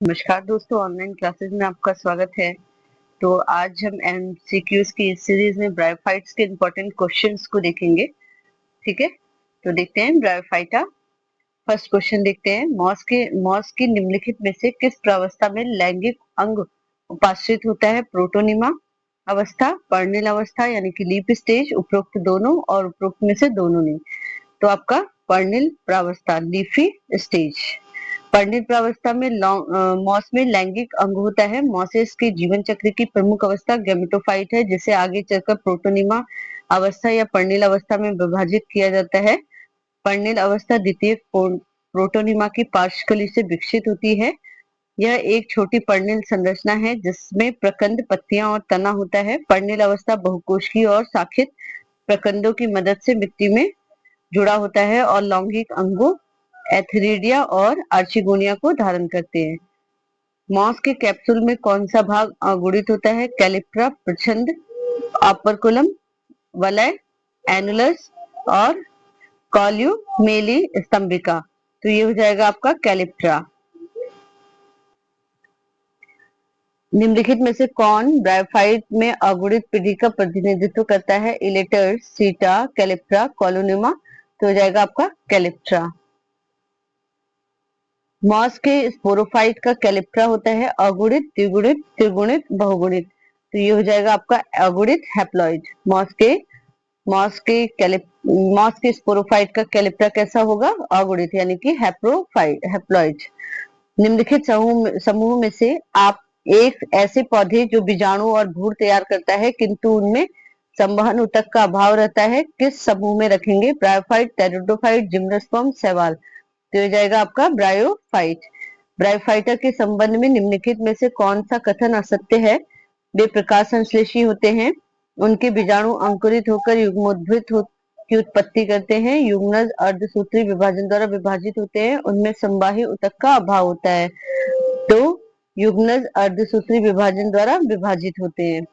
नमस्कार दोस्तों, online classes में आपका स्वागत है। तो आज हम एमसीक्यूज की इस सीरीज में ब्रायोफाइट्स के इम्पोर्टेंट क्वेश्चंस को देखेंगे। ठीक है, तो देखते हैं ब्रायोफाइटा। फर्स्ट क्वेश्चन देखते हैं, मॉस की निम्नलिखित में से किस प्रावस्था में लैंगिक अंग उपाश्रित होता है? प्रोटोनिमा अवस्था, पर्निल अवस्था यानी कि लीप स्टेज, उपरोक्त दोनों और उपरोक्त में से दोनों नहीं। तो आपका पर्निल प्रावस्था, लीफी स्टेज। पर्णित प्रावस्था में मॉस में लैंगिक अंग होता है। मॉसेस के जीवन चक्र की प्रमुख अवस्था गैमेटोफाइट है, जिसे आगे चलकर प्रोटोनिमा अवस्था या पर्णिल अवस्था में विभाजित किया जाता है। पर्णिल अवस्था द्वितीय प्रोटोनिमा की पार्श्वकली से विकसित होती है। यह एक छोटी पर्णिल संरचना है जिसमें प्रकंद, पत्तियां और तना होता है। पर्णिल अवस्था बहुकोशिकीय और शाखित प्रकंदों की मदद से मिट्टी में जुड़ा होता है और लैंगिक अंगों एथेरिडिया और आर्चिगोनिया को धारण करते हैं। मॉस के कैप्सूल में कौन सा भाग अगुणित होता है? कैलिप्रा, प्रच्छंद, ऑपर्कुलम, वलय, एनुलस और कॉल्यूमेली स्तंभिका। तो ये हो जाएगा आपका कैलिप्रा। निम्नलिखित में से कौन ब्रायोफाइट में अगुणित पीढ़ी का प्रतिनिधित्व करता है? इलेटर्स, सीटा, कैलिप्रा, कॉलोनिमा। तो हो जाएगा आपका कैलिप्रा। मॉस के स्पोरोफाइट का कैलिप्रा होता है अगुणित, द्विगुणित, त्रिगुणित, बहुगुणित। तो ये हो जाएगा आपका अगुणित हैप्लॉइड। मॉस के स्पोरोफाइट का कैलिप्रा कैसा होगा? अगुणित यानी कि हैप्लॉइड। निम्नलिखित समूह में से आप एक ऐसे पौधे जो बीजाणु और भ्रूण तैयार करता है किंतु उनमें संवहन ऊतक का अभाव रहता है, किस समूह में रखेंगे? ब्रायोफाइट, टेरिडोफाइट, जिम्नोस्पर्म, शैवाल। तो हो जाएगा आपका ब्रायोफाइट। ब्रायोफाइटा के संबंध में निम्नलिखित में से कौन सा कथन असत्य है? वे प्रकाश संश्लेषी होते हैं, उनके बीजाणु अंकुरित होकर युग्मोद्भिद की उत्पत्ति करते हैं, युग्मनज अर्धसूत्री विभाजन द्वारा विभाजित होते हैं, उनमें संवाही ऊतक का अभाव होता है। तो युग्मनज अर्धसूत्री विभाजन द्वारा विभाजित होते हैं।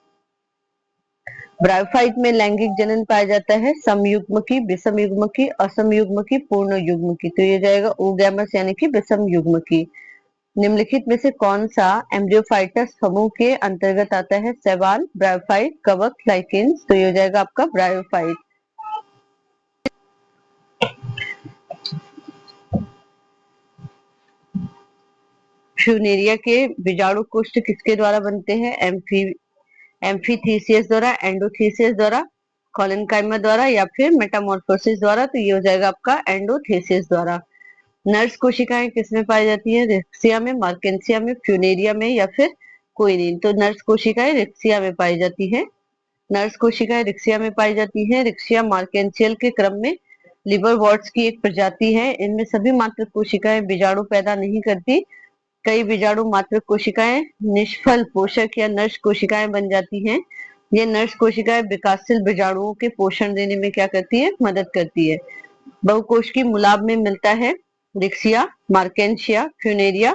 ब्रायोफाइट में लैंगिक जनन पाया जाता है समयुग्मकी, विषमयुग्मकी, असमयुग्मकी, पूर्ण युग्मकी। तो ये जाएगा ओगैमस यानी कि विषम युग्मकी। निम्नलिखित में से कौन सा एम्ब्रियोफाइटस समूह के अंतर्गत आता है? शैवाल, ब्रायोफाइट, कवक, लाइकेन्स। तो ये हो जाएगा आपका ब्रायोफाइट। फ्यूनेरिया के बीजाणु कोष्ठ किसके द्वारा बनते हैं? एम्फीथीसियस द्वारा, एंडोथीसियस द्वारा, कॉलेनकाइमा द्वारा या फिर मेटामॉर्फोसिस द्वारा। तो ये हो जाएगा आपका एंडोथीसियस द्वारा। नर्स कोशिकाएं किसमें पाई जाती है? रिक्सिया में, मार्केंसिया में, फ्यूनेरिया में या फिर कोई नहीं। तो नर्स कोशिकाएं रिक्सिया में पाई जाती है। नर्स कोशिकाएं रिक्सिया में पाई जाती है। रिक्सिया मार्केंसियल के क्रम में लिवरवॉर्ट्स की एक प्रजाति है। इनमें सभी मात्र कोशिकाएं बीजाणु पैदा नहीं करती। कई बीजाणु मात्र कोशिकाएं निष्फल पोषक या नर्स कोशिकाएं बन जाती हैं। ये नर्स कोशिकाएं विकासशील बीजाणुओं के पोषण देने में क्या करती है? मदद करती है। बहुकोश की मुलाब में मिलता है रिक्सिया, मार्केंशिया, फ्यूनेरिया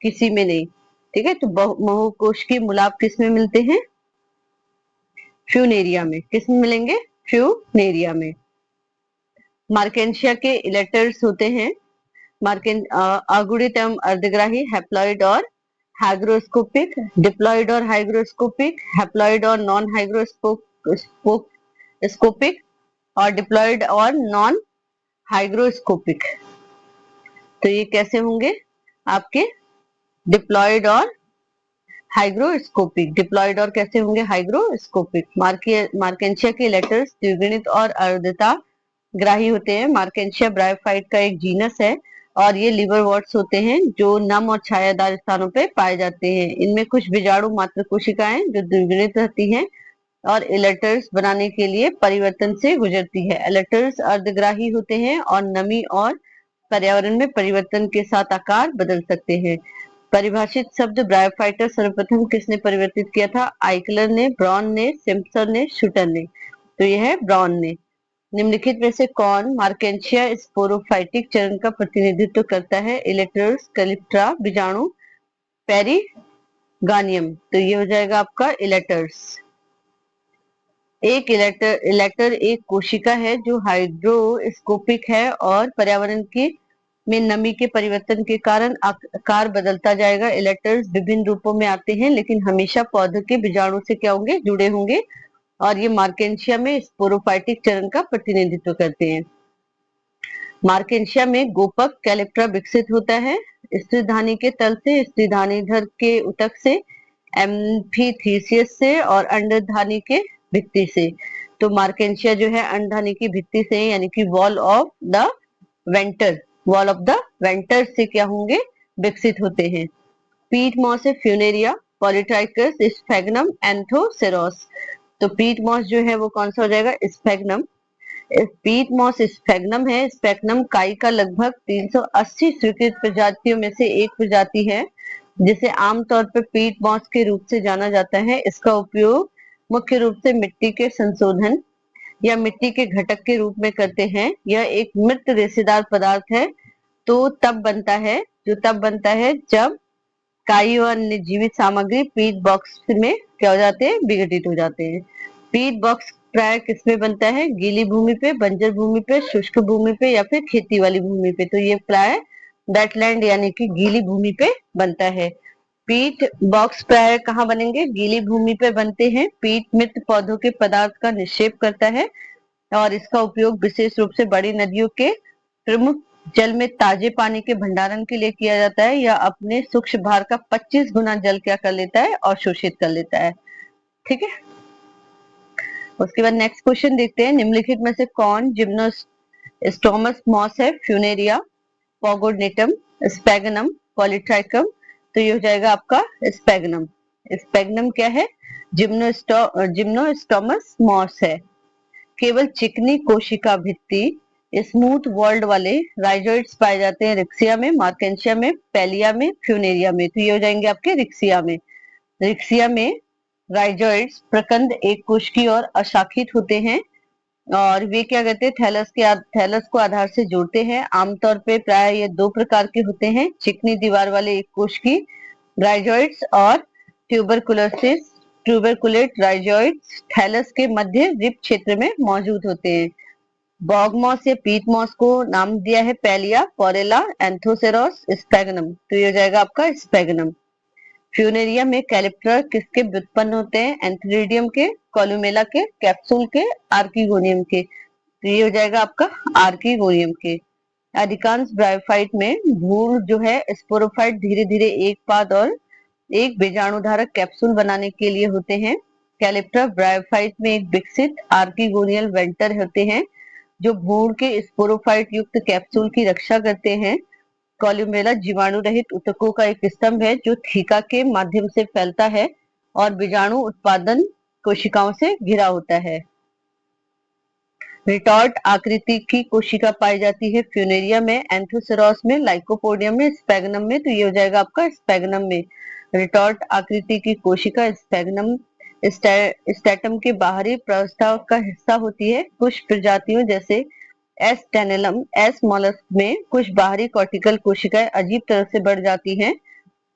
किसी में नहीं। ठीक है, तो बहुकोश की मुलाब किस में मिलते हैं? फ्यूनेरिया में। किस में मिलेंगे? फ्यूनेरिया में। मार्केंशिया के इलेटर्स होते हैं अगुणित एवं अर्धग्राही, हैप्लॉइड और हाइग्रोस्कोपिक, डिप्लॉइड और हाइग्रोस्कोपिक, हैप्लॉइड और नॉन हाइग्रोस्कोपिक और डिप्लॉइड और नॉन हाइग्रोस्कोपिक। तो ये कैसे होंगे आपके? डिप्लॉइड और हाइग्रोस्कोपिक। डिप्लॉइड और कैसे होंगे? हाइग्रोस्कोपिक। मार्केंशिया के लेटर्स द्विगुणित और अर्धता ग्राही होते हैं। मार्केंशिया ब्रायोफाइट का एक जीनस है और ये लिवरवॉर्ट्स होते हैं जो नम और छायादार स्थानों पर पाए जाते हैं। इनमें कुछ बीजाणु मात्र कोशिकाएं जो द्विगुणित रहती हैं और इलेटर्स बनाने के लिए परिवर्तन से गुजरती है। इलेटर्स अर्धग्राही होते हैं और नमी और पर्यावरण में परिवर्तन के साथ आकार बदल सकते हैं। परिभाषित शब्द ब्रायोफाइटा सर्वप्रथम किसने परिवर्तित किया था? आइकलर ने, ब्राउन ने, सिम्पसन ने, शूटर ने। तो यह है ब्राउन ने। निम्नलिखित में से कौन मार्केंशिया स्पोरोफाइटिक चरण का प्रतिनिधित्व करता है? इलेक्टर्स, कैलिप्ट्रा, बीजाणु, पेरिगानियम। तो ये हो जाएगा आपका इलेक्टर्स। एक इलेक्टर एक कोशिका है जो हाइड्रोस्कोपिक है और पर्यावरण की में नमी के परिवर्तन के कारण आकार बदलता जाएगा। इलेक्टर्स विभिन्न रूपों में आते हैं लेकिन हमेशा पौधे के बीजाणु से क्या होंगे, जुड़े होंगे, और ये मार्केंशिया में स्पोरोफाइटिक चरण का प्रतिनिधित्व करते हैं। मार्केंशिया में गोपक कैलेप्ट्रा विकसित होता है। स्त्रीधानी के तल से, स्त्रीधानीधर के उतक से, एम्फीथीसियस से और अंडधानी के भित्ति से। तो मार्केंशिया जो है अंडधानी की भित्ति से यानी कि वॉल ऑफ द वेंटर से क्या होंगे, विकसित होते हैं। पीट मॉस है फ्यूनेरिया, पॉलीट्राइकस, स्फेगनम, एंथोसेरोस। तो पीट मॉस जो है वो कौन सा हो जाएगा, स्फेगनम। पीट मॉस स्फेगनम है। स्फेगनम काई का लगभग 380 स्वीकृत प्रजातियों में से एक प्रजाति है जिसे आमतौर पर पीट मॉस के रूप से जाना जाता है। इसका उपयोग मुख्य रूप से मिट्टी के संशोधन या मिट्टी के घटक के रूप में करते हैं। यह एक मृत रेशेदार पदार्थ है तो तब बनता है जब काई और अन्य जीवित सामग्री पीट बॉक्स में क्या हो जाते हैं, विघटित हो जाते हैं। पीट बॉक्स प्राय किसमें बनता है, गीली भूमि पे, बंजर भूमि पे, शुष्क भूमि पे या फिर खेती वाली भूमि पे। तो ये प्राय वेटलैंड यानी कि गीली भूमि पे बनता है। पीट बॉक्स प्राय कहाँ बनेंगे, गीली भूमि पे बनते हैं। पीट मृत पौधों के पदार्थ का निक्षेप करता है और इसका उपयोग विशेष रूप से बड़ी नदियों के प्रमुख जल में ताजे पानी के भंडारण के लिए किया जाता है। या अपने सूक्ष्म भार का 25 गुना जल क्या कर लेता है, अवशोषित कर लेता है। ठीक है, उसके बाद नेक्स्ट क्वेश्चन देखते हैं। निम्नलिखित में से कौन जिम्नोस्टोमस मॉस है, फ्यूनेरिया, पोगोनेटम, स्पैगनम, पॉलीट्राइकम। तो ये हो जाएगा आपका स्पैगनम। स्पैगनम क्या है, जिम्नोस्टोमस मॉस है। केवल चिकनी कोशिका भित्ति स्मूथ वर्ल्ड वाले राइजोइड्स पाए जाते हैं रिक्सिया में, मार्केंशिया में, पेलिया में, फ्यूनेरिया में। तो ये हो जाएंगे आपके रिक्सिया में। रिक्सिया में राइजोइड्स प्रकंद एक कोशिकी और अशाखित होते हैं और वे क्या करते हैं, थैलस को आधार से जोड़ते हैं। आमतौर पे प्राय ये दो प्रकार के होते हैं, चिकनी दीवार वाले एक कोशिकी राइजोइड्स और ट्यूबरकुलेट राइजोइड्स थैलस के मध्य रिब क्षेत्र में मौजूद होते हैं। बॉगमॉस या पीट मॉस को नाम दिया है पेलिया, पोरेला, एंथोसेरोस, स्पैगनम। तो ये हो जाएगा आपका स्पैगनम। फ्यूनेरिया में कैलिप्टर किसके व्युत्पन्न होते हैं, एंथ्रीडियम के, कोलुमेला के, कैप्सूल के, आर्किगोनियम के। तो ये हो जाएगा आपका आर्किगोनियम के। अधिकांश ब्रायोफाइट में भ्रूण जो है स्पोरोफाइट धीरे धीरे एक पाद और एक बीजाणुधारक कैप्सूल बनाने के लिए होते हैं। कैलिप्टर ब्रायोफाइट में एक विकसित आर्किगोनियल वेंटर होते हैं जो भ्रूण के स्पोरोफाइट युक्त कैप्सूल की रक्षा करते हैं। कोलुमेला जीवाणु रहित ऊतकों का एक स्तंभ है जो थीका के माध्यम से फैलता है और बीजाणु उत्पादन कोशिकाओं से घिरा होता है। रिटॉर्ट आकृति की कोशिका पाई जाती है फ्यूनेरिया में, एंथोसेरोस में, लाइकोपोडियम में, स्पैगनम में। तो ये हो जाएगा आपका स्पैगनम में। रिटॉर्ट आकृति की कोशिका स्पैगनम स्टैटम के बाहरी प्रस्ताव का हिस्सा होती है। कुछ प्रजातियों जैसे एस टेनेलम, एस मोलस्क में कुछ बाहरी कॉर्टिकल कोशिकाएं अजीब तरह से बढ़ जाती हैं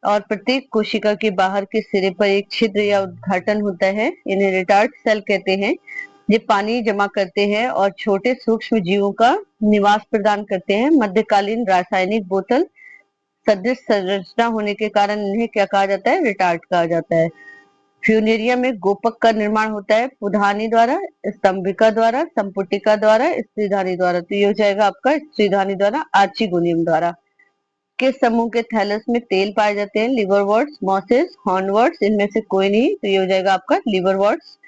और प्रत्येक कोशिका के बाहर के सिरे पर एक छिद्र या उद्घाटन होता है। इन्हें रिटार्ट सेल कहते हैं। ये पानी जमा करते हैं और छोटे सूक्ष्म जीवों का निवास प्रदान करते हैं। मध्यकालीन रासायनिक बोतल सदृश संरचना होने के कारण इन्हें क्या कहा जाता है, रिटार्ट कहा जाता है। फ्यूनेरिया में गोपक का निर्माण होता है पुधानी द्वारा, स्तंभिका द्वारा, संपुटिका द्वारा, स्त्रीधानी द्वारा। तो ये हो जाएगा आपका स्त्रीधानी द्वारा, आर्चिगोनियम द्वारा। किस समूह के थैलस में तेल पाए जाते हैं, लिवरवर्ट्स, मॉसेस, हॉर्नवर्ट्स। इनमें से कोई नहीं, तो ये हो जाएगा आपका लिवरवर्ट्स।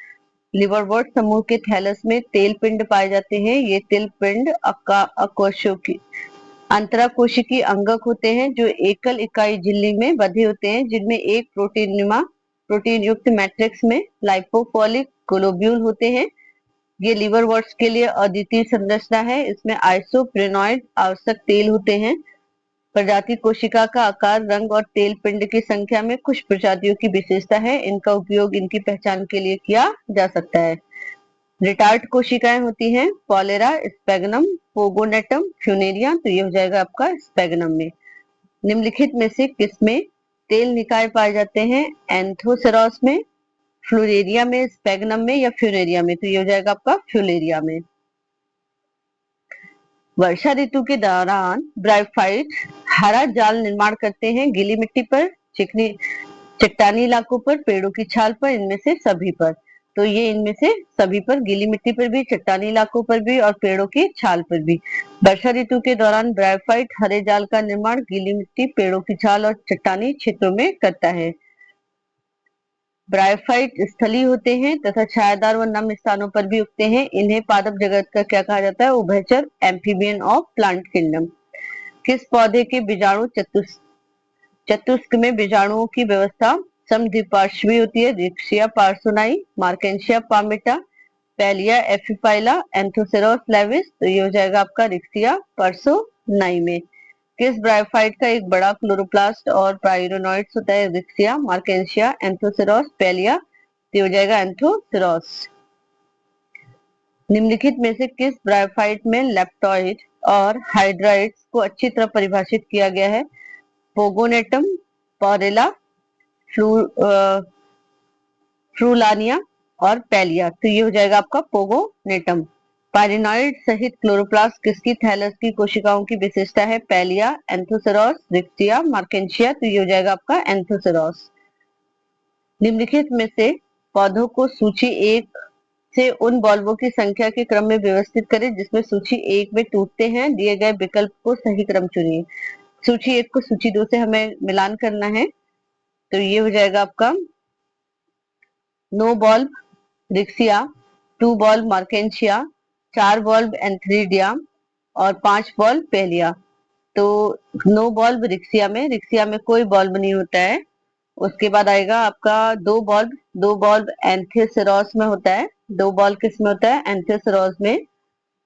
लिवरवर्ट समूह के थैलस में तेल पिंड पाए जाते हैं। ये तेल पिंड अंतराकोशिकी अंगक होते हैं जो एकल इकाई झिल्ली में बंधे होते हैं जिनमें एक प्रोटीन युक्त मैट्रिक्स में लाइपोफोलिक ग्लोब्यूल होते हैं। ये लिवरवर्ट्स के लिए अद्वितीय संरचना है। इसमें आइसोप्रेनॉइड आवश्यक तेल होते हैं। प्रजाति कोशिका का आकार, रंग और तेल पिंड की संख्या में कुछ प्रजातियों की विशेषता है। इनका उपयोग इनकी पहचान के लिए किया जा सकता है। रिटार्ट कोशिकाएं होती हैं पोलेरा, स्पैगनम, पोगोनेटम, फ्यूनेरिया। तो ये हो जाएगा आपका स्पैगनम में। निम्नलिखित में से किसमें तेल निकाय पाए जाते हैं, एंथोसेरोस में, फ्लोरेरिया में, स्पैगनम में या फ्यूनेरिया में। तो ये हो जाएगा आपका फ्यूलेरिया में। वर्षा ऋतु के दौरान ब्रायोफाइट हरा जाल निर्माण करते हैं गीली मिट्टी पर, चिकनी चट्टानी इलाकों पर, पेड़ों की छाल पर, इनमें से सभी पर। तो ये इनमें से सभी पर, गीली मिट्टी पर भी, चट्टानी इलाकों पर भी और पेड़ों की छाल पर भी। वर्षा ऋतु के दौरान ब्रायोफाइट हरे जाल का निर्माण गीली मिट्टी, पेड़ों की छाल और चट्टानी क्षेत्रों में करता है। ब्रायोफाइट स्थलीय होते हैं तथा छायादार व नम स्थानों पर भी उगते हैं। इन्हें पादप जगत का क्या कहा जाता है? उभयचर, एम्फीबियन ऑफ प्लांट किंगडम। किस पौधे के बीजाणु चतुस्क में बीजाणुओं की व्यवस्था समद्विपार्श्वी होती है? Riccia parsonii, Marchantia palmata, Pellia epiphylla, Anthoceros laevis. तो ये हो जाएगा आपका रिक्शिया पार्सोनाई में। किस ब्रायोफाइट का एक बड़ा क्लोरोप्लास्ट और पाइरोनोइड्स होता है? Riccia, Marchantia, Anthoceros, Pellia. तो हो जाएगा एंथोसेरोस। निम्नलिखित में से किस ब्रायोफाइट में लेप्टोइड और हाइड्राइड्स को अच्छी तरह परिभाषित किया गया है? पोगोनेटम, पॉरेला, फ्रूलानिया और पैलिया। तो ये हो जाएगा आपका पोगोनेटम। पाइरिनॉइड सहित क्लोरोप्लास्ट किसकी थैलस की कोशिकाओं की विशेषता है? Pellia, Anthoceros, Riccia, Marchantia. तो ये हो जाएगा आपका एंथोसेरोस। निम्नलिखित में से पौधों को सूची 1 से उन बॉल्बों की संख्या के क्रम में व्यवस्थित करें जिसमें सूची 1 में टूटते हैं। दिए गए विकल्प को सही क्रम चुनिए। सूची 1 को सूची 2 से हमें मिलान करना है। तो ये हो जाएगा आपका no bulb Riccia, 2 bulb Marchantia, 4 bulb एंथ्रीडिया और 5 बॉल्ब पैलिया। तो नो बॉल्ब रिक्शिया में कोई बॉल्ब नहीं होता है। उसके बाद आएगा आपका 2 बॉल्ब एंथोसेरोस में होता है। 2 बॉल्ब किस में होता है? एंथोसेरोस में।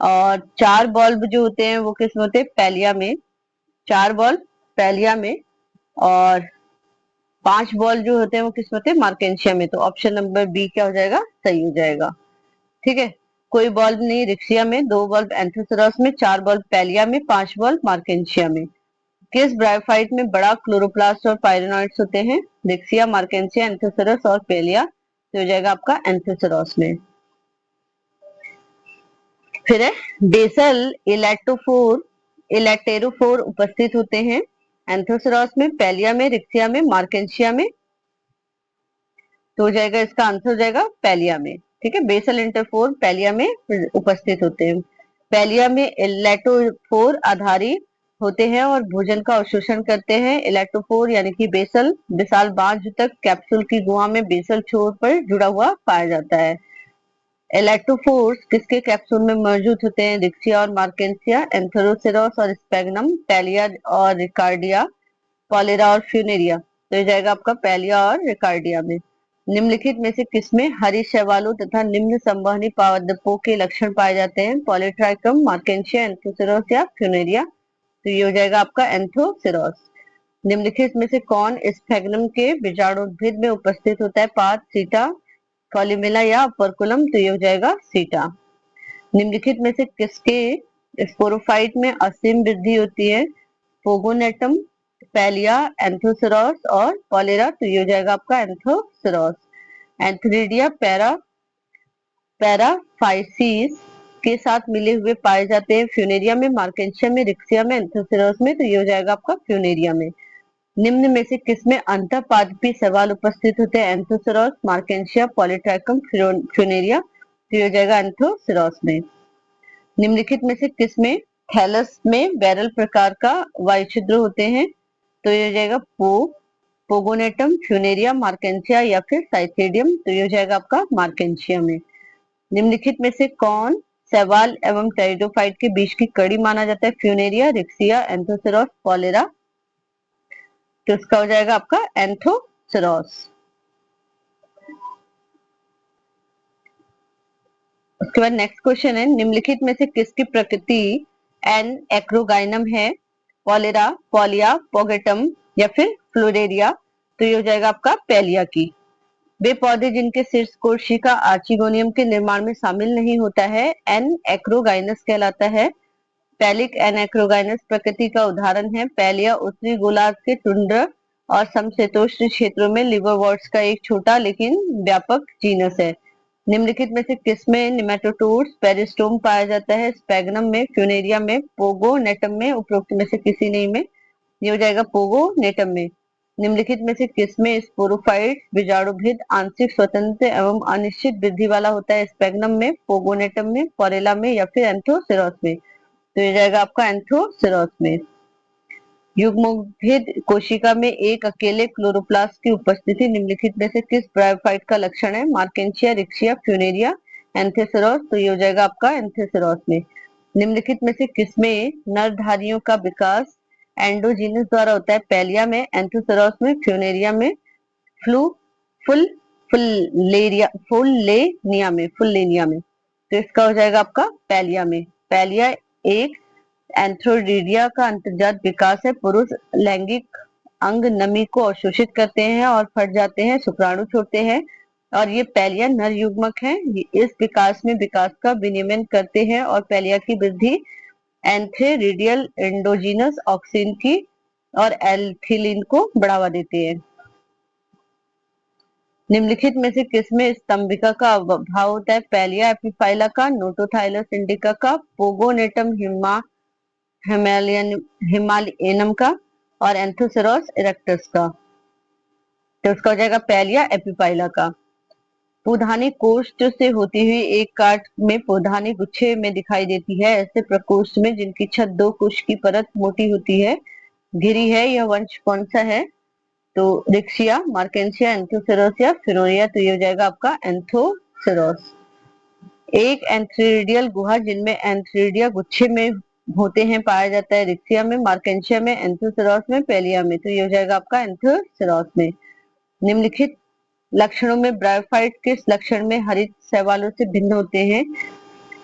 और 4 बॉल्ब जो होते हैं वो किस में होते हैं? पैलिया में। 4 बॉल्ब पैलिया में और 5 बॉल जो होते हैं वो किस में होते हैं? मार्केंशिया में। तो ऑप्शन नंबर बी क्या हो जाएगा? सही हो जाएगा। ठीक है, कोई बॉल्ब नहीं रिक्शिया में, 2 बॉल्ब एंथोसेरोस में, 4 बॉल्ब पैलिया में, 5 बॉल्ब मार्केंशिया में। किस ब्रायोफाइट में बड़ा क्लोरोप्लास्ट और पाइरोनोइड्स होते हैं? रिक्शिया, मार्केंशिया, एंथोसेरोस और पैलिया। तो हो जाएगा आपका एंथोसेरोस में। फिर है बेसल इलेक्टेरोफोर उपस्थित होते हैं एंथोसेरोस में, पैलिया में, रिक्शिया में, मार्केंशिया में। तो हो जाएगा इसका आंसर हो जाएगा पैलिया में। ठीक है, बेसल इंटरफोर पैलिया में उपस्थित होते हैं। पैलिया में इलेक्ट्रोफोर आधारी होते हैं और भोजन का अवशोषण करते हैं। इलेक्ट्रोफोर यानी कि बेसल विशाल बांझ तक कैप्सूल की गुहा में बेसल छोर पर जुड़ा हुआ पाया जाता है। इलेक्ट्रोफोर्स किसके कैप्सूल में मौजूद होते हैं? रिक्शिया और मार्केंशिया, एंथोसेरोस और स्पेगनम, पैलिया और रिकार्डिया, पॉलेरा और फ्यूनेरिया। तो ये जाएगा आपका पैलिया और रिकार्डिया में। निम्नलिखित में से किसमें हरी शैवालों तथा निम्न संवहनी पादपों के लक्षण पाए जाते हैं? पॉलीट्राइकम, मार्केंशिया, एंथोसेरोस या फ्यूनेरिया। तो ये हो जाएगा आपका एंथोसेरोस। निम्नलिखित में से कौन स्फेगनम के बीजाणुउद्भिद में उपस्थित होता है? पात, सीटा, कॉलिमेला या परकुलम। तो ये हो जाएगा सीटा। निम्नलिखित में से किसके स्पोरोफाइट में असीम वृद्धि होती है? पोगोनेटम, पैलिया, एंथोसेरोस और पॉलेरा। तो ये हो जाएगा आपका एंथोसेरोस। एंथ्रीडिया पैराफाइसीस के साथ मिले हुए पाए जाते हैं फ्यूनेरिया में, मार्केंशिया में, रिक्शिया में, एंथोसेरोस में। तो ये हो जाएगा आपका फ्यूनेरिया में। निम्न में से किसमें अंतःपादपी शैवाल उपस्थित होते हैं? एंथोसेरोस, मार्केंशिया, पॉलीट्राइकम, फ्यूनेरिया। तो ये हो जाएगा एंथोसेरोस में। निम्नलिखित में से किसमें थैलस में बैरल प्रकार का वायुछिद्र होते हैं? तो ये हो जाएगा पोगोनेटम, फ्यूनेरिया, मार्केंशिया या फिर साइथेडियम। तो ये हो जाएगा आपका मार्केंशिया में। निम्नलिखित में से कौन शैवाल एवं टेरिडोफाइट के बीच की कड़ी माना जाता है? Funaria, Riccia, Anthoceros, Porella. तो इसका हो जाएगा आपका एंथोसेरोस। उसके बाद नेक्स्ट क्वेश्चन है निम्नलिखित में से किसकी प्रकृति एन एक्रोगाइनम है? पॉलेरा, पॉलिया, पोगेटम या फिर फ्लोरेरिया। तो ये हो जाएगा आपका पैलिया की। वे पौधे जिनके शीर्ष कोशिका आर्चिगोनियम के निर्माण में शामिल नहीं होता है एन एक्रोगाइनस कहलाता है। पैलिक एन एक्रोगाइनस प्रकृति का उदाहरण है। पैलिया उत्तरी गोलार्ध के टुंड्रा और समशीतोष्ण क्षेत्रों में लिवरवर्ट्स का एक छोटा लेकिन व्यापक जीनस है। निम्नलिखित में से किसमें निमेटोडोर्स पेरिस्टोम पाया जाता है? स्पैग्नम में, फ्यूनेरिया में, पोगोनेटम में, उपरोक्त में से किसी नहीं में। ये हो जाएगा पोगोनेटम में। निम्नलिखित में से किसमें स्पोरोफाइट बीजाणुभिद आंशिक स्वतंत्र एवं अनिश्चित वृद्धि वाला होता है? स्पैग्नम में, पोगोनेटम में, पोरेला में या फिर एंथोसेरॉस में। तो ये जाएगा आपका एंथोसेरॉस में। युग्मोद्भिद कोशिका में एक अकेले क्लोरोप्लास्ट की उपस्थिति निम्नलिखित में से किस ब्रायोफाइट का लक्षण है? Marchantia, Riccia, Funaria, Anthoceros. तो ये हो जाएगा आपका एंथोसेरॉस में। निम्नलिखित में से किसमें नरधारियों का विकास एंडोजीनस द्वारा होता है? पैलिया में, एंथोसेरॉस में, फ्यूनेरिया में, फ्लू फुल फुल्लेनिया में। तो इसका हो जाएगा आपका पैलिया में। पैलिया एक एंथ्रोडिडिया का अंतर्जात विकास है। पुरुष लैंगिक अंग नमी को अवशोषित करते हैं और फट जाते हैं, शुक्राणु छोड़ते हैं, और ये पैलिया नर युग्मक है। इस विकास में विकास का विनियमन करते हैं और पैलिया की वृद्धि एंथ्रेडियल एंडोजीनस ऑक्सीन की और एल्थिलीन को बढ़ावा देते हैं। निम्नलिखित में से किसमें स्तंभिका का अभाव होता है? पैलिया एपिफाइला का, नोटोथाइलस इंडिका का, पोगोनेटम हिमालयनम का और एंथोसेरॉस इरेक्टस का। तो उसका हो जाएगा पैलिया एपिफाइला का। पौधानी कोष्ठ से होती हुई एक काट में पौधानी गुच्छे में दिखाई देती है। ऐसे प्रकोष्ठ में जिनकी छत दो कोश की परत मोटी होती है घिरी है, यह वंश कौन सा है? तो रिक्शिया, मार्केंशिया, एंथोसेरॉस या फिनोरिया। तो ये हो जाएगा आपका एंथोसेरॉस। एक एंथ्रीडियल गुहा जिनमें एंथ्रीडिया गुच्छे में होते हैं पाया जाता है रिक्शिया में, मार्केंशिया में, एंथोसेरॉस में, पैलिया में। तो ये हो जाएगा आपका एंथोसेरॉस में। निम्नलिखित लक्षणों में ब्रायोफाइट किस लक्षण में हरित शैवालों से भिन्न होते हैं?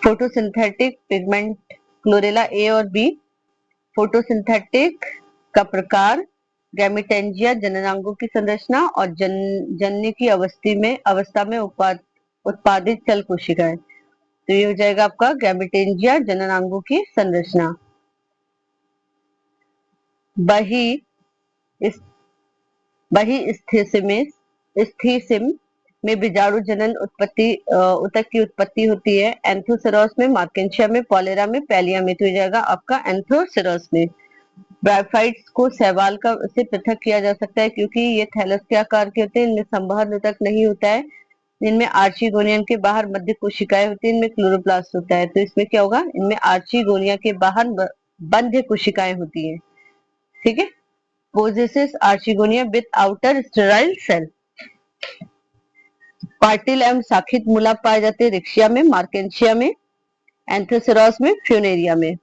फोटोसिंथेटिक पिगमेंट क्लोरेला ए और बी, फोटोसिंथेटिक का प्रकार, गैमेटेंजिया जननांगों की संरचना और जनने की अवस्था में उत्पादित चल कोशिकाएं। तो ये हो जाएगा आपका गैमेटेंजिया जननांगों की संरचना। स्थिसिम में बीजाणु जनन ऊतक की उत्पत्ति होती है। एंथोसेरॉस में, मार्केंशिया में, पोलेरा में, पैलिया में। तो ये जाएगा आपका एंथोसेरॉस में। ब्रायोफाइट्स को शैवाल का से पृथक किया जा सकता है क्योंकि ये थैलस के आकार के होते हैं। इनमें संवहन ऊतक नहीं होता है। इनमें आर्चिगोनियन के बाहर मध्य कोशिकाएं होती है, इनमें क्लोरोप्लास्ट होता है। तो इसमें क्या होगा? इनमें आर्चिगोनिया के बाहर बंध्य कोशिकाएं होती है। ठीक है। Possesses archegonia with outer sterile cell. पार्टिल एवं शाखित मूला पाए जाते हैं रिक्शिया में, मार्केंशिया में, एंथोसेरॉस में, फ्यूनेरिया में।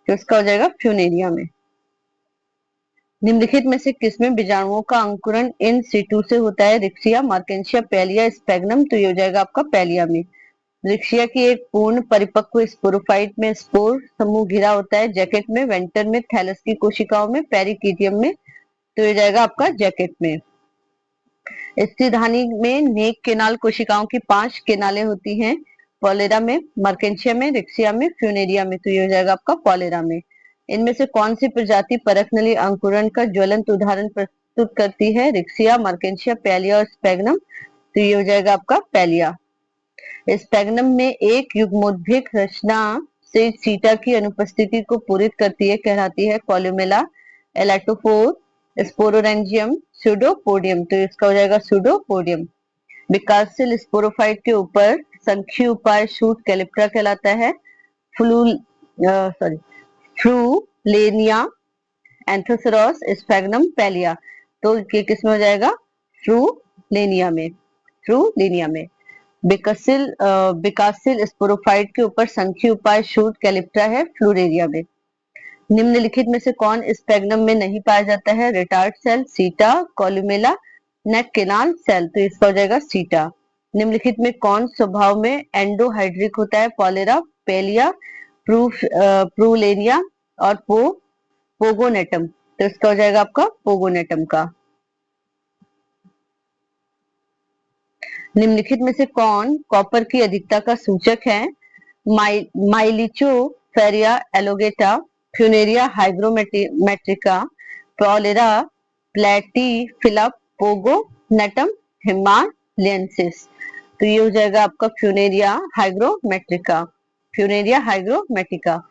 तो इसका हो जाएगा फ्यूनेरिया में। निम्नलिखित में से किसमें बीजाणुओं का अंकुरण इन सीटू से होता है? Riccia, Marchantia, Pellia, sphagnum. तो ये हो जाएगा आपका पैलिया में। रिक्शिया की एक पूर्ण परिपक्व स्पोरोफाइट में स्पोर समूह घिरा होता है। जैकेट में, वेंटर में, थैलस की कोशिकाओं में, पेरिकीडियम में। तो ये जाएगा आपका जैकेट में। स्थिरधानी में नेक केनाल कोशिकाओं की 5 केनालें होती हैं। पोलेरा में, मार्केंशिया में, रिक्शिया में, फ्यूनेरिया में। तो ये हो जाएगा आपका पोलेरा में। इनमें से कौन सी प्रजाति परकनली अंकुरण का ज्वलंत उदाहरण प्रस्तुत करती है? रिक्शिया, मार्केंशिया, पैलिया और स्पैग्नम। तो ये हो जाएगा आपका पैलिया। स्पैग्नम में एक युग्मोद्भिद रचना से सीटा की अनुपस्थिति को पूरित करती है कहलाती है कॉलुमेला, एलाटोफोर, स्पोरोरेंजियम, स्यूडोपोडियम। तो इसका हो जाएगा स्यूडोपोडियम। विकासशील स्पोरोफाइट के ऊपर संख्यी उपाय शूट कैलिप्टा कहलाता है। फ्रूलेनिया, एंथोसेरॉस, स्पैग्नम, पैलिया। तो ये किसमें हो जाएगा? फ्रूलेनिया में। विकासशील स्पोरोफाइट के ऊपर संख्यी उपाय शूट कैलिप्टा है फ्लोरेरिया में। निम्नलिखित में से कौन स्पैग्नम में नहीं पाया जाता है? रिटार्ड सेल, सीटा, कॉलुमेला, नेक केनाल सेल। तो इसका हो जाएगा सीटा। निम्नलिखित में कौन स्वभाव में एंडोहाइड्रिक होता है? पोलेरा, पैलिया, प्रूलेनिया और पोगोनेटम। तो इसका हो जाएगा आपका पोगोनेटम का। निम्नलिखित में से कौन कॉपर की अधिकता का सूचक है? माइलिचोफेरिया एलोगेटा, फ्यूनेरिया हाइग्रोमेट्रिका, पोलेरा प्लेटिफिला, पोगोनेटम हिमालयनम। लियंसिस। तो ये हो जाएगा आपका फ्यूनेरिया हाइग्रोमेट्रिका, फ्यूनेरिया हाइग्रोमेटिका।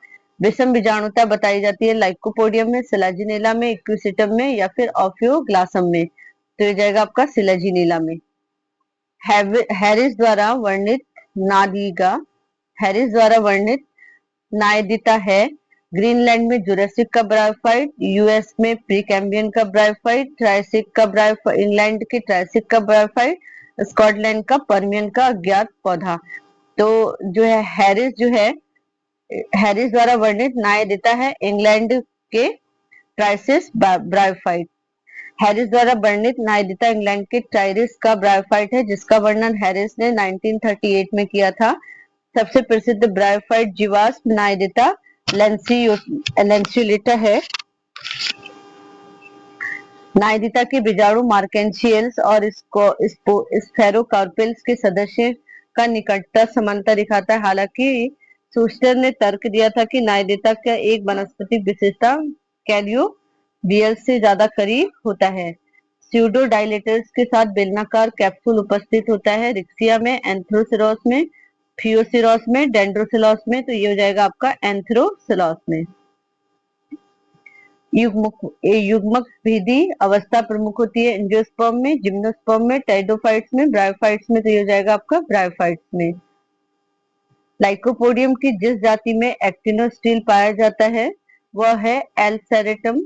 विषम बीजाणुता बताई जाती है लाइकोपोडियम में, सिलाजिनेला में, इक्विसिटम में या फिर ऑफियोग्लासम में। तो ये जाएगा आपका सिलाजिनेला में। हैरिस द्वारा वर्णित नादिगा, हैरिस द्वारा वर्णित नायदिता है ग्रीनलैंड में जुरासिक का ब्रायोफाइट, यूएस में प्रीकैम्बियन का ब्रायोफाइट, ट्रायसिक का ब्रायोफाइट, इंग्लैंड के ट्रायसिक का ब्रायोफाइट, स्कॉटलैंड का पर्मियन का अज्ञात पौधा। तो जो है हैरिस जो है, हैरिस द्वारा वर्णित नायदिता है इंग्लैंड के ट्राइसिस ब्रायोफाइट। हैरिस द्वारा वर्णित नायदिता इंग्लैंड के टाइरिस का ब्रायोफाइट है, जिसका वर्णन हैरिस ने 1938 में किया था। सबसे प्रसिद्ध ब्रायोफाइट जीवाश्म नायदिता लैंसियोलेटा है। नायदिता के बीजाणु मार्केंशियल्स और स्फेरोकार्पेल्स के सदस्य का निकटता समानता दिखाता है। हालांकि शूस्टर ने तर्क दिया था कि नायदिता का एक वनस्पतिक विशेषता कैलियोबियल से ज्यादा करीब होता है। स्यूडो डायलेटर्स के साथ बेलनाकार कैप्सूल उपस्थित होता है रिक्सिया में, एंथ्रोसिरोस में, फियोसिरोस में, डेंड्रोसिलोस में। तो ये हो जाएगा आपका एंथ्रोसिलोस में। युग्मक भेदी अवस्था प्रमुख होती है एंजियोस्पर्म में, जिम्नोस्पर्म में, टेरिडोफाइट्स में, ब्रायोफाइट्स में। तो ये हो जाएगा आपका ब्रायोफाइट्स में। लाइकोपोडियम की जिस जाति में एक्टिनोस्टिल पाया जाता है वह है L serratum,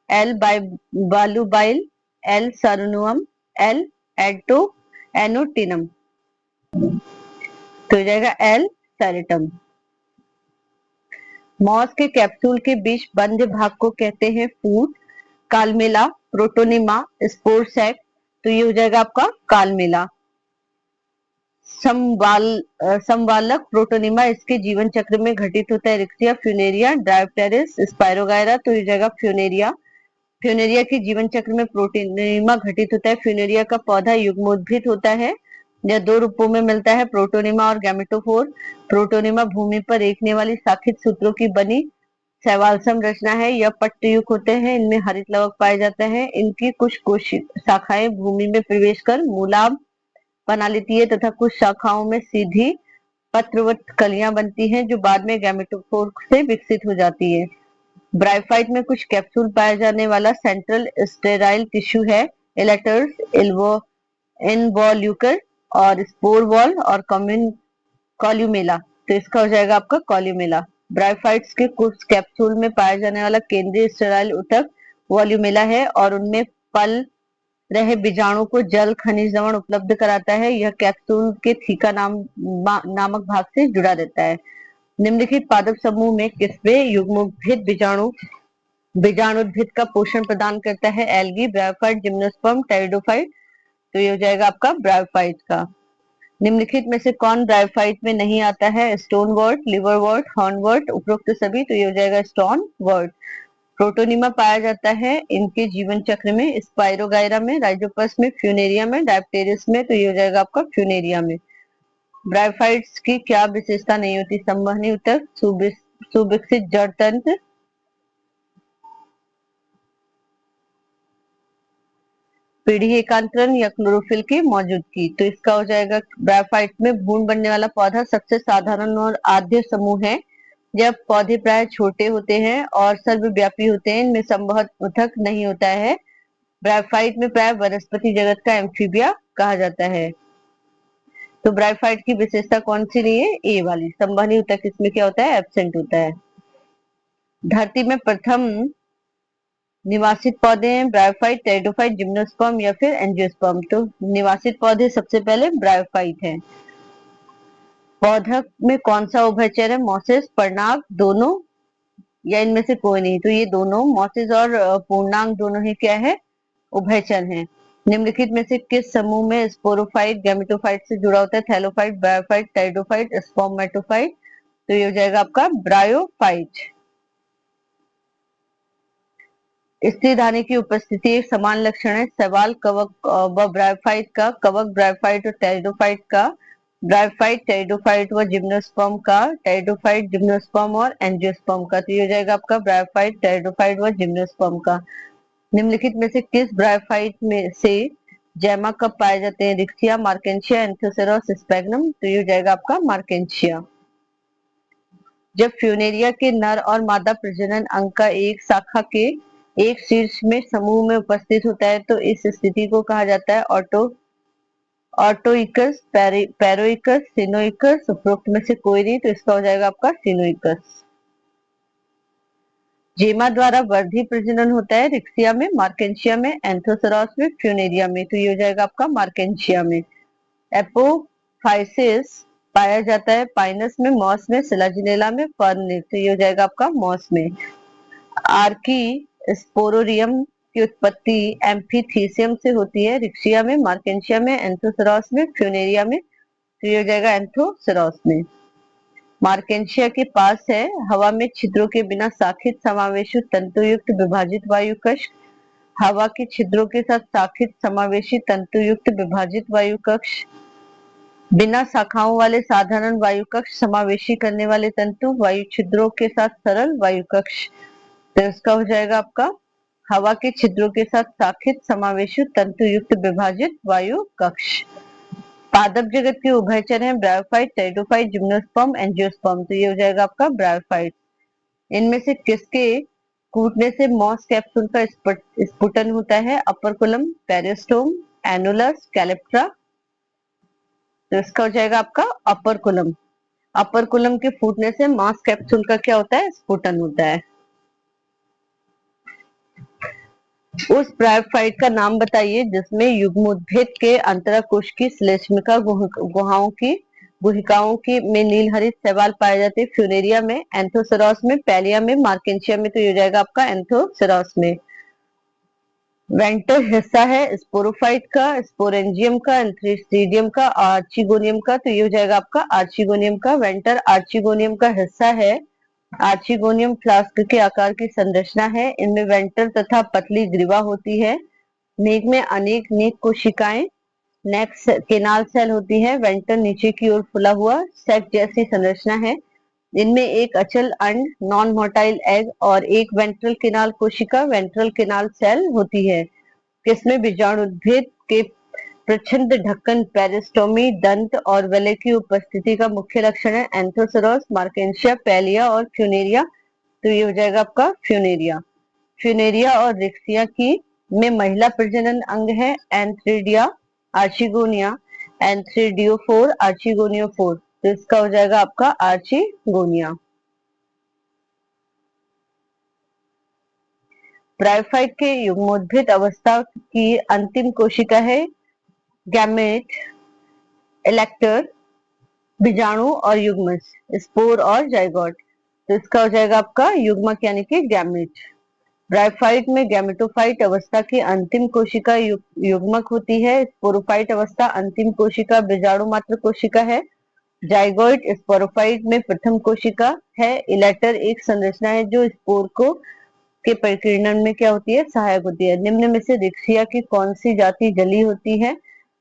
L बालुबाइल, L सारुनुअम, L एनोटिनम। तो हो जाएगा एल सेरेटम। मॉस के कैप्सूल के बीच बंद भाग को कहते हैं फूट, कालमेला, प्रोटोनिमा, स्पोर सैक। तो ये हो जाएगा आपका कालमेला। संवालक प्रोटोनिमा इसके जीवन चक्र में घटित होता है रिक्सिया, फ्यूनेरिया, ड्रायोप्टेरिस, स्पाइरोगायरा। तो ये जाएगा फ्यूनेरिया। फ्यूनेरिया के जीवन चक्र में प्रोटोनिमा घटित होता है। फ्यूनेरिया का पौधा युग्मोद्भिद होता है। यह दो रूपों में मिलता है, प्रोटोनिमा और गैमेटोफोर। प्रोटोनिमा भूमि पर रेखने वाली शाखित सूत्रों की बनी शैवालसम रचना है। यह पट्टयुक्त होते हैं, इनमें हरित लवक पाए जाते हैं। इनकी कुछ शाखाएं भूमि में प्रवेश कर मूलाभ बना लेती है तथा कुछ शाखाओं में सीधी पत्रवत कलियां बनती हैं जो बाद में गैमेटोफोर से विकसित हो जाती है। ब्रायोफाइट में कुछ कैप्सूल पाया जाने वाला सेंट्रल स्टेराइल टिश्यू है, इलेटर्स, इनवॉल्यूकर और स्पोर वॉल और कॉल्यूमेला। तो इसका हो जाएगा आपका कॉल्यूमेला। ब्रायोफाइट्स के कुछ कैप्सूल में पाया जाने वाला केंद्रीय स्टेराइल ऊतक वॉल्यूमेला है और उनमें पल रहे बीजाणु को जल खनिज लवण उपलब्ध कराता है। यह कैप्सूल के थीका नामक भाग से जुड़ा रहता है। निम्नलिखित पादप समूह में किसमें युग्मोद्भिद बीजाणुद्भिद का पोषण प्रदान करता है? Algae, bryophyte, gymnosperm, pteridophyte. तो ये हो जाएगा आपका ब्रायोफाइट का। निम्नलिखित में से कौन ब्रायोफाइट में नहीं आता है? स्टोनवर्ट, लिवरवर्ट, हॉर्नवर्ट, उपरोक्त सभी। तो ये हो जाएगा स्टोनवर्ट। प्रोटोनिमा पाया जाता है इनके जीवन चक्र में स्पाइरोगायरा में, राइजोपस में, फ्यूनेरिया में, डायप्टेरिस में। तो ये हो जाएगा आपका फ्यूनेरिया में। ब्रायोफाइट्स की क्या विशेषता नहीं होती? संवहनी ऊतक, सुविकसित जड़ तंत्र, पीढ़ी एकांतरण या क्लोरोफिल की मौजूदगी। तो इसका हो जाएगा ब्रायोफाइट में भ्रूण बनने वाला पौधा सबसे साधारण और आद्य समूह है। जब पौधे प्राय छोटे होते हैं और सर्वव्यापी होते हैं, इनमें संवहन ऊतक नहीं होता है। ब्रायोफाइट में प्राय वनस्पति जगत का एम्फीबिया कहा जाता है। तो ब्रायोफाइट की विशेषता कौन सी नहीं है? ए वाली, संवहनी ऊतक इसमें क्या होता है? एब्सेंट होता है। धरती में प्रथम निवासित पौधे हैं ब्रायोफाइट, टेरिडोफाइट, जिम्नोस्पर्म या फिर एंजियोस्पर्म। तो निवासित पौधे सबसे पहले ब्रायोफाइट हैं। पौधा में कौन सा उभयचर है? मोसेस, पर्णांग, दोनों या इनमें से कोई नहीं? तो ये दोनों, मोसेस और पूर्णांग दोनों ही क्या है? उभयचर हैं। निम्नलिखित में से किस समूह में स्पोरोफाइट गैमेटोफाइट से जुड़ा होता है? Thallophyte, bryophyte, pteridophyte, spermatophyte. तो ये हो जाएगा आपका ब्रायोफाइट। स्त्री धानी की उपस्थिति एक समान लक्षण है सवाल कवक व ब्रायोफाइट का, कवक ब्रायोफाइट और टेरिडोफाइट का, ब्रायोफाइट, टेरिडोफाइट व जिम्नोस्पर्म का, टेरिडोफाइट, जिम्नोस्पर्म और एंजियोस्पर्म का। तो ये हो जाएगा आपका ब्रायोफाइट, टेरिडोफाइट व जिम्नोस्पर्म का। निम्नलिखित में से किस ब्रायोफाइट में से जैमा कब पाए जाते हैं? Riccia, Marchantia, Anthoceros, Sphagnum. तो ये हो जाएगा आपका मार्केंशिया। जब फ्यूनेरिया के नर और मादा प्रजनन अंग का एक शाखा के एक शीर्ष में समूह में उपस्थित होता है तो इस स्थिति को कहा जाता है ऑटोइकस, पैरोइकस, सिनोइकस। उपरोक्त में से कोई नहीं, तो इसका हो जाएगा आपका सिनोइकस। जेमा द्वारा वर्धी प्रजनन होता है रिक्सिया में, मार्केंशिया में, एंथोसेरॉस में, फ्यूनेरिया में। तो ये हो जाएगा आपका मार्केंशिया में। एपोफाइसिस पाया जाता है पाइनस में, मॉस में, सिलाजिनेला में, फर्न में। तो ये हो जाएगा आपका मॉस में। आर्की स्पोरोरियम की उत्पत्ति एम्फीथीसियम से होती है रिक्सिया में, मार्केंशिया में, एंथोसेरॉस में, फ्यूनेरिया में। तो ये हो जाएगा एंथोसेरॉस में। मार्केंशिया के पास है हवा में छिद्रों के बिना शाखित समावेशी तंतुयुक्त विभाजित वायु कक्ष। हवा के छिद्रों के साथ शाखित समावेशी तंतुयुक्त विभाजित वायु कक्ष। बिना शाखाओं वाले साधारण वायु कक्ष समावेशी करने वाले तंतु वायु छिद्रों के साथ सरल वायु कक्ष। तो इसका हो जाएगा आपका हवा के छिद्रों के साथ शाखित समावेशी तंतुयुक्त विभाजित वायु कक्ष। पादप जगत के उभयचर हैं ब्रायोफाइट, टेरिडोफाइट, जिम्नोस्पर्म, एंजियोस्पर्म। तो ये हो जाएगा आपका ब्रायोफाइट। इनमें से किसके कूटने से मॉस कैप्सूल का स्फुटन होता है? अपर कोलम, पेरिस्टोम, एनुलस, कैलेप्ट्रा। तो इसका हो जाएगा आपका अपर कोलम। अपर कोलम के फूटने से मॉस कैप्सूल का क्या होता है? स्फुटन होता है। उस ब्रायोफाइट का नाम बताइए जिसमें युग्मोद्भिद के अंतराकोश की श्लेष्मिका गुहिकाओं की में नीलहरित शैवाल पाए जाते हैं। फ्यूनेरिया में, एंथोसेरॉस में, पैलिया में, मार्केंशिया में। तो ये हो जाएगा आपका एंथोसेरॉस में। वेंटर हिस्सा है स्पोरोफाइट का, स्पोरेंजियम का, एंथ्रीसीडियम का, आर्चिगोनियम का। तो ये हो जाएगा आपका आर्चिगोनियम का। वेंटर आर्चिगोनियम का हिस्सा है। आर्चिगोनियम फ्लास्क के आकार की संरचना है। इनमें वेंटर तथा पतली ग्रीवा होती है। नेक में अनेक नेक कोशिकाएं केनाल सेल होती है। वेंटर नीचे की ओर फुला हुआ सेक जैसी संरचना है। इनमें एक अचल अंड नॉन मोटाइल एग और एक वेंट्रल केनाल कोशिका वेंट्रल केनाल सेल होती है। किसमें बीजाणुद्भिद के प्रच्छद ढक्कन पेरिस्टोमी दंत और वेले की उपस्थिति का मुख्य लक्षण है? एंथोसेरॉस, मार्केंशिया, पैलिया और फ्यूनेरिया। तो ये हो जाएगा आपका फ्यूनेरिया। फ्यूनेरिया और रिक्सिया की में महिला प्रजनन अंग है एंथ्रिडिया, आर्चिगोनिया, एंथ्रिडियोफोर, आर्चिगोनियोफोर। तो इसका हो जाएगा आपका आर्चिगोनिया। ब्रायोफाइट के युग्मोद्भिद अवस्था की अंतिम कोशिका है गैमेट, इलेक्टर, बीजाणु और युग्मज, स्पोर और जाइगोट। तो इसका हो जाएगा आपका युग्मक यानी कि गैमेट। ब्रायोफाइट में गैमेटोफाइट अवस्था की अंतिम कोशिका युग्मक होती है। स्पोरोफाइट अवस्था अंतिम कोशिका बीजाणु मात्र कोशिका है। जाइगोइट स्पोरोफाइट में प्रथम कोशिका है। इलेटर एक संरचना है जो स्पोर को के परिकीर्णन में क्या होती है? सहायक होती है। निम्न में से रिक्सिया की कौन सी जाति जली होती है?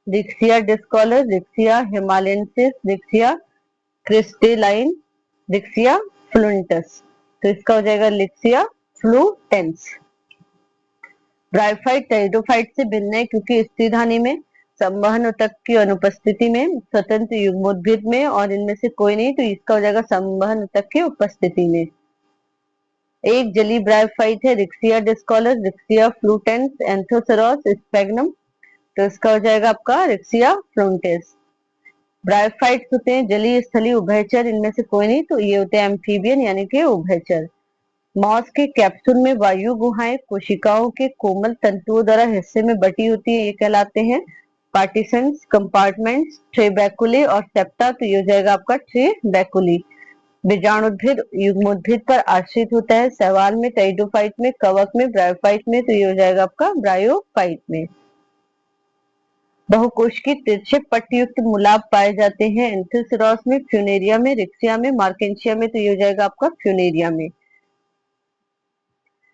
Riccia discolor, Riccia himalayensis, Riccia crystallina, Riccia fluitans. तो इसका हो जाएगा रिक्सिया फ्लुटेंस। ब्रायोफाइट टेरिडोफाइट से भिन्न है क्योंकि स्थिरधानी में संवहन ऊतक की अनुपस्थिति में, स्वतंत्र युग्मोद्भिद में और इनमें से कोई नहीं, तो इसका हो जाएगा संवहन ऊतक की उपस्थिति में। एक जली ब्रायोफाइट है रिक्सिया डिस्कॉलर, रिक्सिया फ्लुटेंस, एंथोसेरॉस, स्पैग्नम। तो इसका हो जाएगा आपका रिक्सिया फ्लुटेंस। ब्रायोफाइट्स होते हैं जलीय स्थलीय उभयचर, इनमें से कोई नहीं, तो ये होते हैं एम्फीबियन यानी कि उभयचर। मॉस के कैप्सूल में वायु गुहाएं कोशिकाओं के कोमल तंतुओं द्वारा हिस्से में बटी होती है, ये कहलाते हैं पार्टीशंस, कंपार्टमेंट्स, ट्रेबैकुले और सेप्टा। तो ये हो जाएगा आपका ट्रेबैकुली। बीजाणुद्भिद युग्मोद्भिद पर आश्रित होता है। शैवाल में, टेरिडोफाइट में, कवक में, ब्रायोफाइट में। तो ये हो जाएगा आपका ब्रायोफाइट में। बहुकोश की तिरछे पट्टयुक्त मुलाब पाए जाते हैं एंथोसेरॉस में, फ्यूनेरिया में, रिक्सिया में, मार्केंशिया में। तो ये हो जाएगा आपका फ्यूनेरिया में।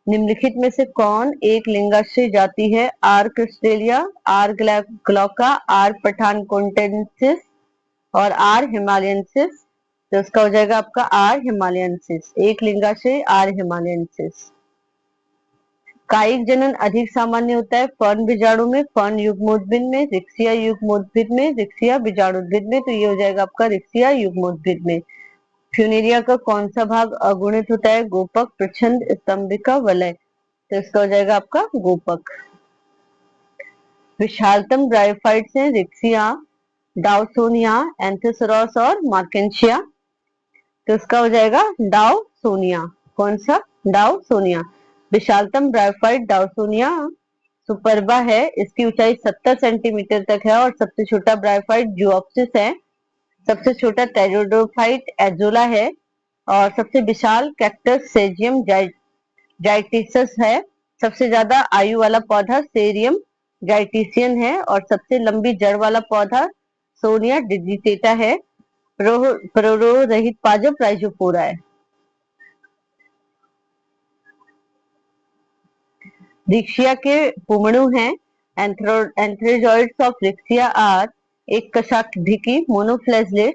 निम्नलिखित में से कौन एक लिंगाश्रय जाति है? आर क्रिस्टेलिया, आर ग्लॉका, आर पठानकोटेंसिस और आर हिमालयनसिस। तो इसका हो जाएगा आपका आर हिमालयनसिस। एक लिंगाश्रय आर हिमालयनसिस। कायिक जनन अधिक सामान्य होता है फर्न बीजाणु में, फर्न युग्मोद्भिद में, रिक्सिया युग्मोद्भिद में, रिक्सिया बीजाणुद्भिद में। तो ये हो जाएगा आपका रिक्सिया युग्मोद्भिद में। फ्यूनेरिया का कौन सा भाग अगुणित होता है? गोपक, प्रच्छंद, स्तंभिका, वलय। तो इसका हो जाएगा आपका गोपक। विशालतम ब्रायोफाइट्स हैं रिक्सिया, डाउसोनिया, एंथोसोरस और मार्केंशिया। तो इसका हो जाएगा डाउसोनिया। कौन सा? डाउसोनिया। विशालतम ब्रायोफाइट डाउसोनिया सुपरबा है। इसकी ऊंचाई 70 सेंटीमीटर तक है। और सबसे छोटा ब्रायोफाइट जुओप्सिस है। सबसे छोटा टेरिडोफाइट एजोला है। और सबसे विशाल कैक्टस सेजियम जाइटिसस है। सबसे ज्यादा आयु वाला पौधा सेरियम जाइटिसियन है। और सबसे लंबी जड़ वाला पौधा सोनिया डिजिटेटा है। परोरो रहित पाजब राइजोफोरा है। रिक्सिया के पुमणु हैं। एंथ्रेजॉइड्स ऑफ रिक्सिया आर एक कशाभिकी मोनोफ्लैजलेट,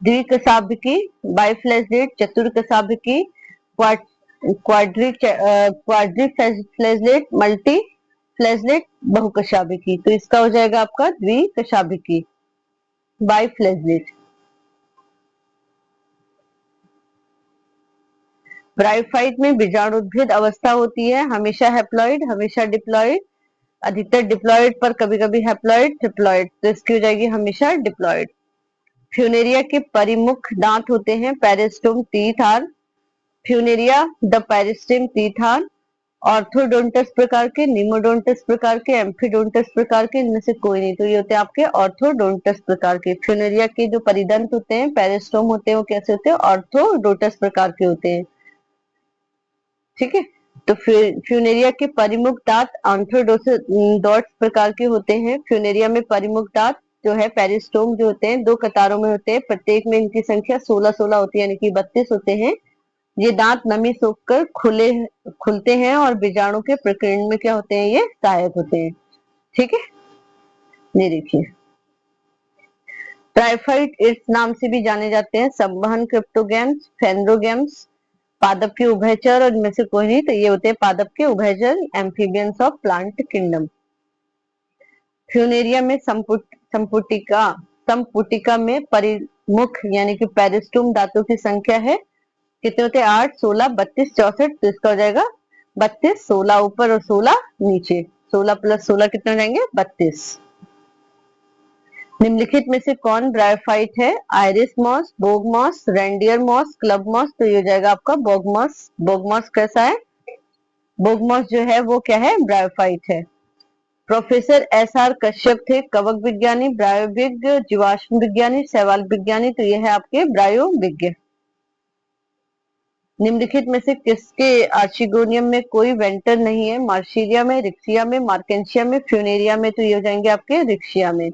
द्विकशाभिकी बाइफ्लैजलेट, चतुर्कशाभिकी क्वाड्रिफ्लैजलेट, मल्टी फ्लैजलेट, बहुकशाभिकी। तो इसका हो जाएगा आपका द्विकशाभिकी बाइफ्लैजलेट। ब्रायोफाइट में बीजाणुद्भिद अवस्था होती है, हमेशा हैप्लॉइड, हमेशा डिप्लॉइड, अधिकतर डिप्लॉइड पर कभी कभी हैप्लॉइड, ट्रिप्लॉइड। तो इसकी हो जाएगी हमेशा डिप्लॉइड। फ्यूनेरिया के परिमुख दांत होते हैं peristome, teeth are. Funaria the peristome, teeth are orthodontous प्रकार के, निमोडोंटस प्रकार के, एम्फीडोंटस प्रकार के। इनमें से कोई नहीं। तो ये होते हैं आपके ऑर्थोडोंटस प्रकार के। फ्यूनेरिया के जो परिदंत होते हैं पेरिस्टोम होते हैं वो कैसे होते हैं? ऑर्थोडोंटस प्रकार के होते हैं। ठीक है। तो फ्यूनेरिया के परिमुख दांत ऑर्थोडोंट्स प्रकार के होते हैं। फ्यूनेरिया में परिमुख दांत जो है पेरिस्टोम जो होते हैं 2 कतारों में होते हैं। प्रत्येक में इनकी संख्या 16-16 होती है, यानी कि 32 होते हैं। ये दांत नमी सोखकर खुलते हैं और बीजाणु के प्रकीर्णन में क्या होते हैं? ये सहायक होते हैं। ठीक है। ये देखिए ब्रायोफाइट इस नाम से भी जाने जाते हैं संवहन क्रिप्टोगैम्स, फेनरोगैम्स, पादप के उभयचर। और इनमें से कोई नहीं। तो ये होते हैं पादप के उभयचर, amphibians of plant kingdom. Funaria में संपुटिका में परिमुख यानी कि पेरिस्टोम दांतों की संख्या है कितने होते हैं? 8, 16, 32, 64। तो इसका हो जाएगा 32, 16 ऊपर और 16 नीचे। 16 + 16 कितने हो जाएंगे? 32। निम्नलिखित में से कौन ब्रायोफाइट है? Irish moss, bog moss, reindeer moss, club moss. तो ये हो जाएगा आपका बोग मॉस। बोग मॉस कैसा है? बोग मॉस जो है वो क्या है? ब्रायोफाइट है। प्रोफेसर SR कश्यप थे कवक विज्ञानी, ब्रायोविज्ञ, जीवाश्म विज्ञानी, शैवाल विज्ञानी। तो ये है आपके ब्रायोविज्ञ। निम्नलिखित में से किसके आर्चिगोनियम में कोई वेंटर नहीं है? मार्शीरिया में, रिक्सिया में, मार्केंशिया में, फ्यूनेरिया में। तो ये हो जाएंगे आपके रिक्सिया में।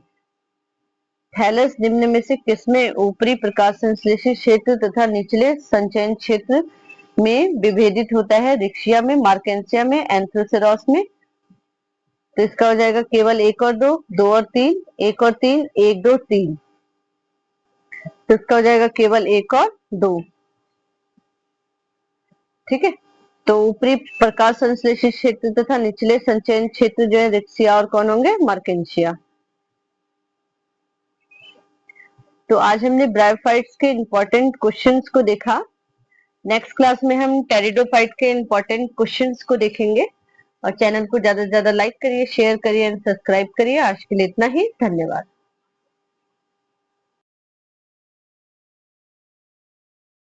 थैलस निम्न में से किसमें ऊपरी प्रकाश संश्लेषित क्षेत्र तथा निचले संचयन क्षेत्र में विभेदित होता है? रिक्सिया में, मार्केंशिया में, एंथ्रोसेरॉस में। तो इसका हो जाएगा केवल 1 और 2, 2 और 3, 1 और 3, 1, 2, 3। तो इसका हो जाएगा केवल 1 और 2। ठीक है। तो ऊपरी प्रकाश संश्लेषित क्षेत्र तथा निचले संचयन क्षेत्र जो है रिक्सिया और कौन होंगे? मार्केंशिया। तो आज हमने ब्रायोफाइट्स के इंपॉर्टेंट क्वेश्चंस को देखा। नेक्स्ट क्लास में हम टेरिडोफाइट के इंपॉर्टेंट क्वेश्चंस को देखेंगे। और चैनल को ज्यादा से ज्यादा लाइक करिए, शेयर करिए एंड सब्सक्राइब करिए। आज के लिए इतना ही। धन्यवाद।